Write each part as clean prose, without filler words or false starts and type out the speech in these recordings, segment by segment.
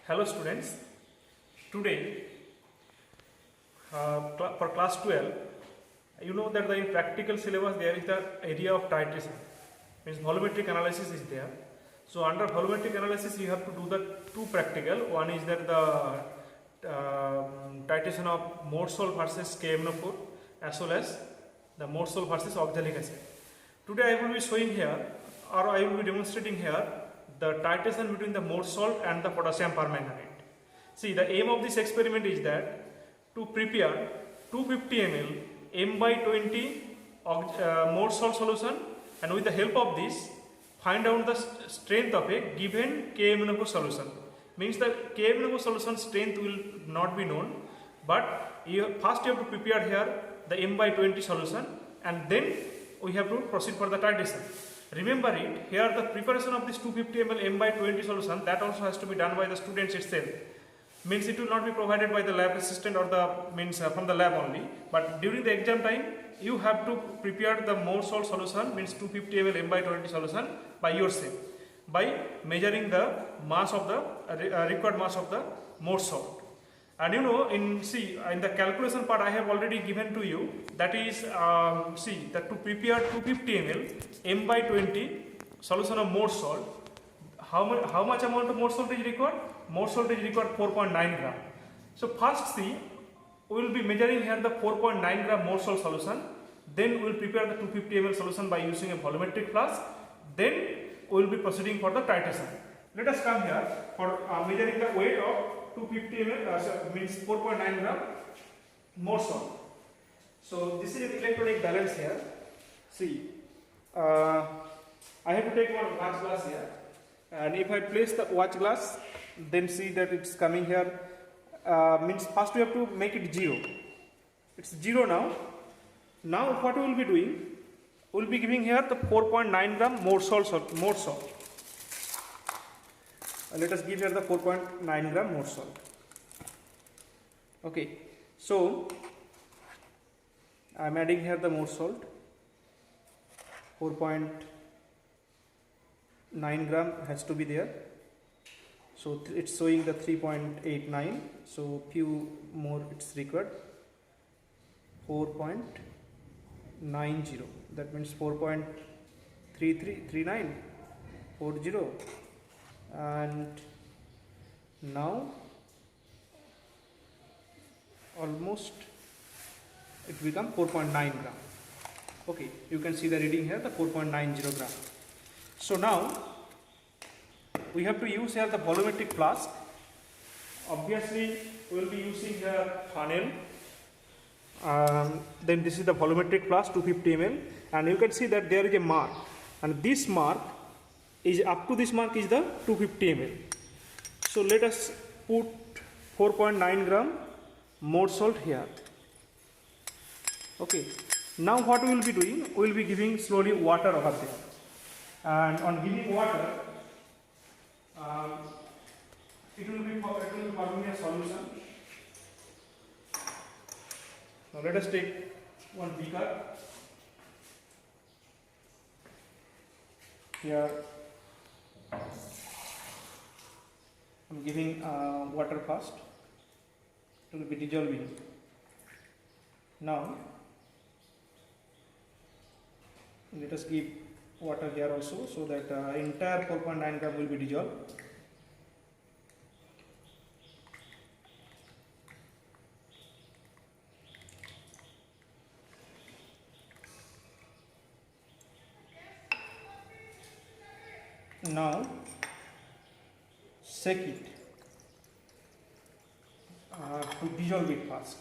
Hello students, today for class 12, you know that in practical syllabus there is the area of titration, means volumetric analysis is there. So under volumetric analysis you have to do the two practical. One is that the titration of Morse-Sol versus KMnO4 as well as the Morse-Sol versus oxalic acid. Today I will be showing here, or I will be demonstrating here, the titration between the Morse-Salt and the potassium permanganate. See, the aim of this experiment is that to prepare 250 ml M by 20 Morse-Salt solution, and with the help of this find out the strength of a given KMnO4 solution. Means the KMnO4 solution strength will not be known, but first you have to prepare here the M by 20 solution, and then we have to proceed for the titration. Remember it, here the preparation of this 250 ml M by 20 solution, that also has to be done by the students itself. Means it will not be provided by the lab assistant or the from the lab only, but during the exam time you have to prepare the Morse-Salt solution, means 250 ml M by 20 solution by yourself, by measuring the mass of the required mass of the Morse-Salt. And you know, in the calculation part I have already given to you, that is see that to prepare 250 ml M by 20 solution of Morse-Salt, how much amount of Morse-Salt is required? Morse-Salt is required 4.9 gram. So first see, we will be measuring here the 4.9 gram Morse-Salt solution, then we will prepare the 250 ml solution by using a volumetric flask, then we will be proceeding for the titration. Let us come here for measuring the weight of 250 ml, means 4.9 gram Morse-Salt. So this is an electronic balance here. See, I have to take one watch glass here, and if I place the watch glass, then see that it's coming here. Means first we have to make it 0. It's 0 now. Now what we will be doing? We will be giving here the 4.9 gram Morse-Salt. Let us give here the 4.9 gram Morse-Salt. Okay, so I am adding here the Morse-Salt. 4.9 gram has to be there. So it's showing the 3.89. So few more it's required. 4.90. That means 4.3339 40, and now almost it become 4.9 gram. Okay, you can see the reading here, the 4.90 gram. So now we have to use here the volumetric flask. Obviously we will be using the funnel. Then this is the volumetric flask 250 ml, and you can see that there is a mark, and this mark is up to this mark is the 250 ml. So let us put 4.9 gram Morse-Salt here. Okay, now what we will be doing, we will be giving slowly water over there, and on giving water it will be forming a solution. Now let us take one beaker. Here I am giving water first. It will be dissolving. Now let us give water here also, so that entire 4.9 gram will be dissolved. Now shake it to dissolve it first.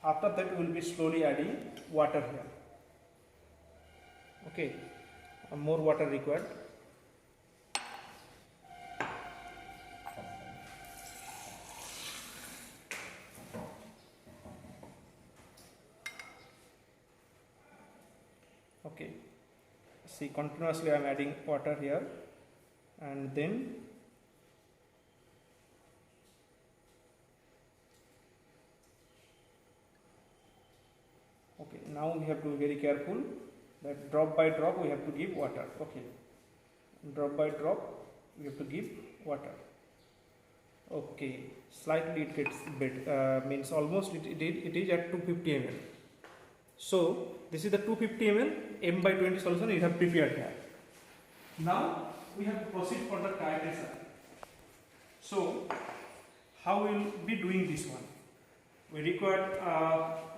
After that we will be slowly adding water here. Okay, more water required. Okay, see, continuously I am adding water here, and then okay, now we have to be very careful that drop by drop we have to give water. Okay, drop by drop we have to give water. Okay, slightly it gets bit, means almost it is at 250 ml. So this is the 250 ml m by 20 solution you have prepared here. Now we have to proceed for the titration. So how we will be doing this one? We require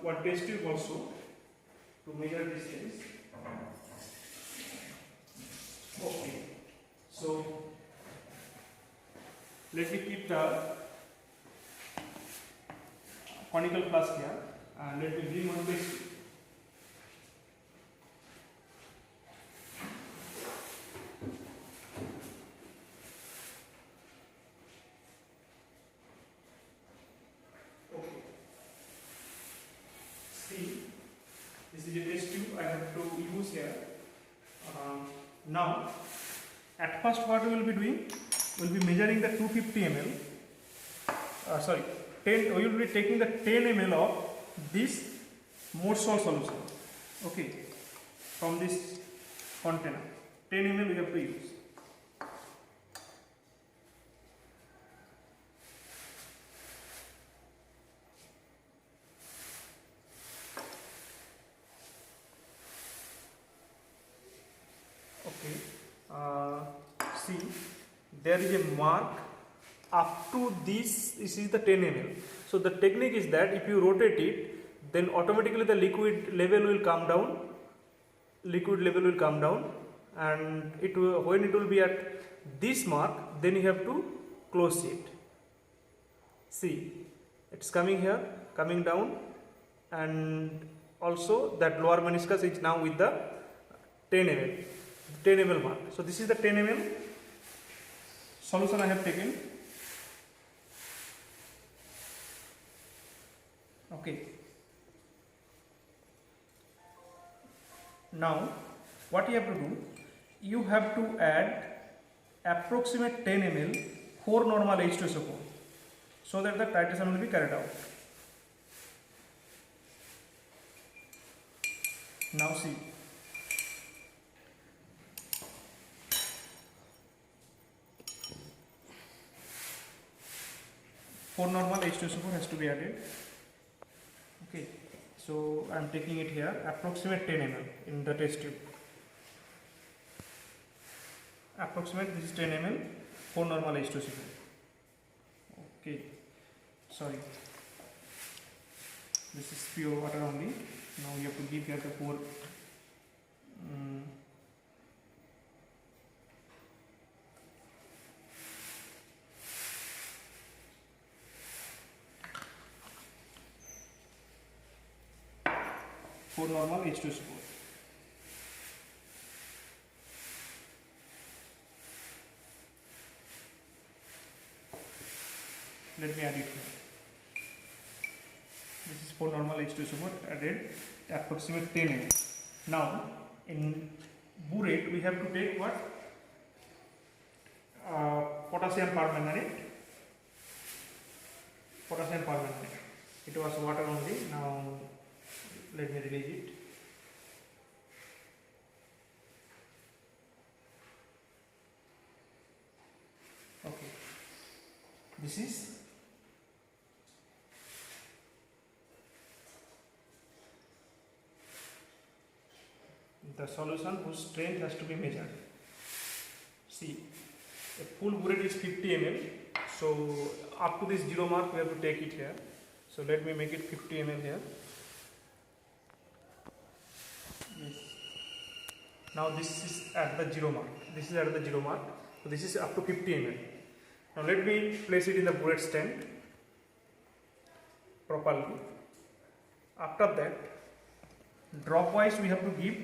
one test tube also to measure distance. Okay, so let me keep the conical flask here and let me bring one test tube. This is a test tube I have to use here. Now, at first what we will be doing, we will be measuring the 250 ml. We will be taking the 10 ml of this more salt solution. Okay, from this container, 10 ml we have to use. See, there is a mark up to this is the 10 ml. So the technique is that if you rotate it, then automatically the liquid level will come down. And when it will be at this mark, then you have to close it. See, it's coming here, coming down, and also that lower meniscus is now with the 10 ml mark. So this is the 10 ml solution I have taken. Okay. Now what you have to do, you have to add approximate 10 ml 4 normal H2SO4 so that the titration will be carried out. Now see, four normal H2SO4 has to be added. Okay, so I am taking it here, approximate 10 ml in the test tube. Approximate, this is 10 ml, 4 normal H2SO4. Okay, sorry, this is pure water only. Now you have to give here the 4 normal H2SO4. Let me add it here. This is 4 normal H2SO4 added approximate 10 ml. Now in burette we have to take what? Potassium permanganate. It was water only. Now let me release it. Okay, this is the solution whose strength has to be measured. See, a full burette is 50 ml, so up to this 0 mark we have to take it here. So let me make it 50 ml here. Yes. Now this is at the 0 mark. So this is up to 50 ml. Now let me place it in the burette stand properly. After that, drop wise we have to give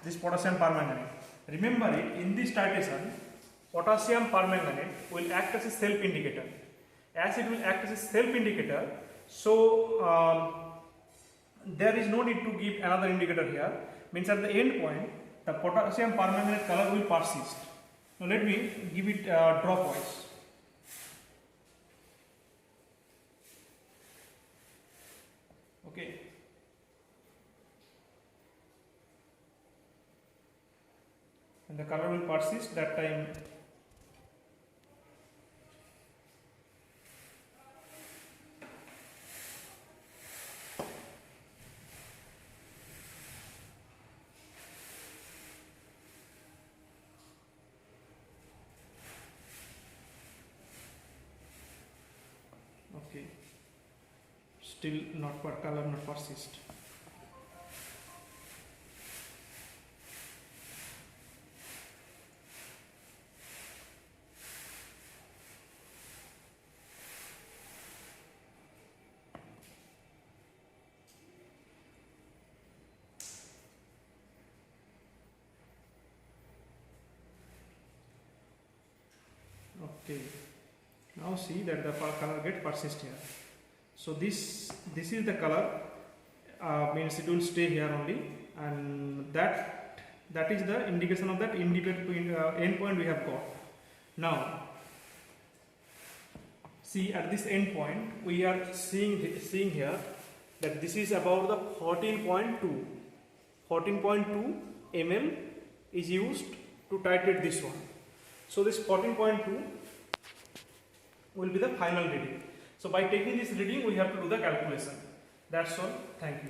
this potassium permanganate. Remember it, in this titration, potassium permanganate will act as a self-indicator. As it will act as a self-indicator, so there is no need to give another indicator here. Means at the end point, the potassium permanganate color will persist. Now let me give it drop wise. Okay. And the color will persist that time. Okay, still not color not persist. Okay, now see that the color get persist here. So this is the color, means it will stay here only, and that is the indication of that independent endpoint we have got. Now see, at this endpoint we are seeing here that this is about the 14.2 mm is used to titrate this one. So this 14.2 will be the final reading. So by taking this reading we have to do the calculation. That's all. Thank you.